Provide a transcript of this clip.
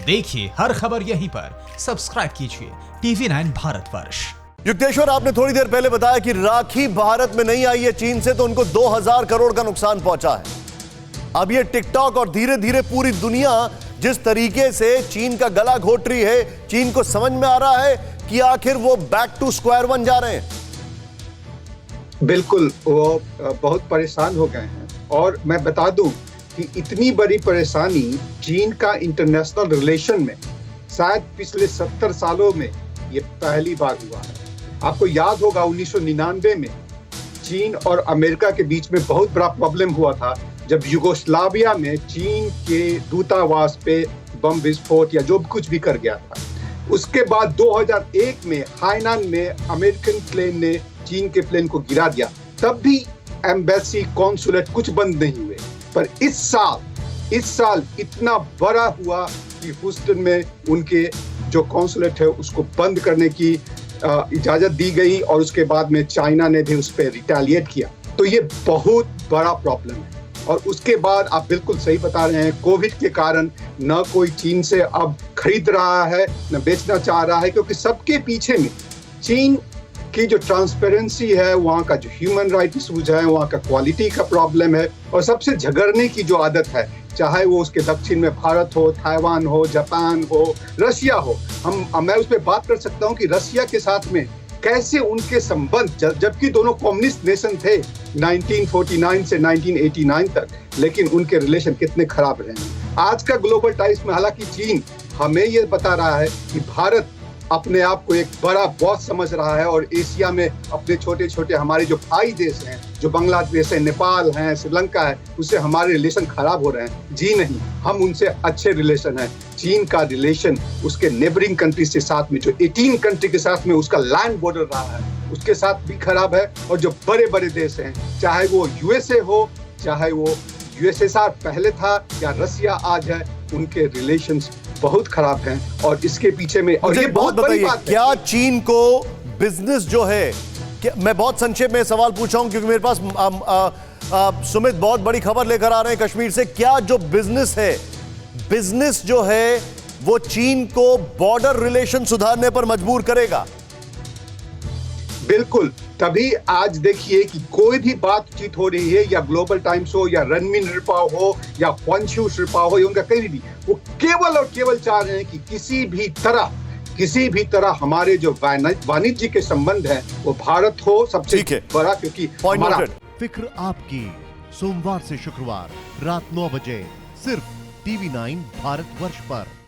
देखिए हर खबर यहीं पर, सब्सक्राइब कीजिए TV9 भारतवर्ष। युक्तेश्वर, आपने थोड़ी देर पहले बताया कि राखी भारत में नहीं आई है चीन से, तो उनको 2000 करोड़ का नुकसान पहुंचा है। अब ये टिकटॉक और धीरे धीरे पूरी दुनिया जिस तरीके से चीन का गला घोट रही है, चीन को समझ में आ रहा है कि आखिर वो बैक टू स्क्वायर वन जा रहे हैं। बिल्कुल, वो बहुत परेशान हो गए हैं। और मैं बता दूं कि इतनी बड़ी परेशानी चीन का इंटरनेशनल रिलेशन में शायद पिछले 70 सालों में ये पहली बार हुआ है। आपको याद होगा 1999 में चीन और अमेरिका के बीच में बहुत बड़ा प्रॉब्लम हुआ था, जब यूगोस्लाविया में चीन के दूतावास पे बम विस्फोट या जो कुछ भी कर गया था। उसके बाद 2001 में हाइनान में अमेरिकन प्लेन ने चीन के प्लेन को गिरा दिया, तब भी एम्बेसी कॉन्सुलेट कुछ बंद नहीं हुए। पर इस साल इतना बड़ा हुआ कि ह्यूस्टन में उनके जो कॉन्सुलेट है उसको बंद करने की इजाजत दी गई, और उसके बाद में चाइना ने भी उस पर रिटेलिएट किया। तो ये बहुत बड़ा प्रॉब्लम है। और उसके बाद आप बिल्कुल सही बता रहे हैं, कोविड के कारण न कोई चीन से अब खरीद रहा है न बेचना चाह रहा है, क्योंकि सबके पीछे में चीन की जो ट्रांसपेरेंसी है, वहाँ का जो ह्यूमन राइट इशूज है, वहाँ का क्वालिटी का प्रॉब्लम है, और सबसे झगड़ने की जो आदत है, चाहे वो उसके दक्षिण में भारत हो, ताइवान हो, जापान हो, रशिया हो। मैं उस पर बात कर सकता हूँ कि रशिया के साथ में कैसे उनके संबंध, जबकि दोनों कम्युनिस्ट नेशन थे 1949 से 1989 तक, लेकिन उनके रिलेशन कितने खराब रहे हैं। आज का ग्लोबल टाइम्स में हालांकि चीन हमें ये बता रहा है कि भारत अपने आप को एक बड़ा बॉस समझ रहा है, और एशिया में अपने छोटे छोटे हमारे जो भाई देश हैं, जो बांग्लादेश है, नेपाल है, श्रीलंका है, उससे हमारे रिलेशन खराब हो रहे हैं। जी नहीं, हम उनसे अच्छे रिलेशन है। चीन का रिलेशन उसके नेबरिंग कंट्री के साथ में, जो 18 कंट्री के साथ में उसका लैंड बॉर्डर रहा है, उसके साथ भी खराब है। और जो बड़े बड़े देश हैं, चाहे वो यूएसए हो, चाहे वो यूएसएसआर पहले था, या रशिया आज है, उनके रिलेशंस बहुत खराब हैं। और इसके पीछे में, और ये बहुत बड़ी बात है, क्या चीन को बिजनेस जो है, मैं बहुत संक्षेप में सवाल पूछा हूं क्योंकि मेरे पास सुमित बहुत बड़ी खबर लेकर आ रहे हैं कश्मीर से। क्या जो बिजनेस है, बिजनेस जो है वो चीन को बॉर्डर रिलेशन सुधारने पर मजबूर करेगा? बिल्कुल। तभी आज देखिए कि कोई भी बातचीत हो रही है, या ग्लोबल टाइम्स हो, या रणमिन रिपाव हो, या हुआनशु रिपाव हो, या उनका कहीं भी, वो केवल और केवल चाह रहे हैं कि किसी भी तरह हमारे जो वाणिज्य के संबंध है वो भारत हो सबसे बड़ा, क्योंकि हमारा फिक्र आपकी, सोमवार से शुक्रवार रात 9 बजे सिर्फ TV9 भारतवर्ष पर।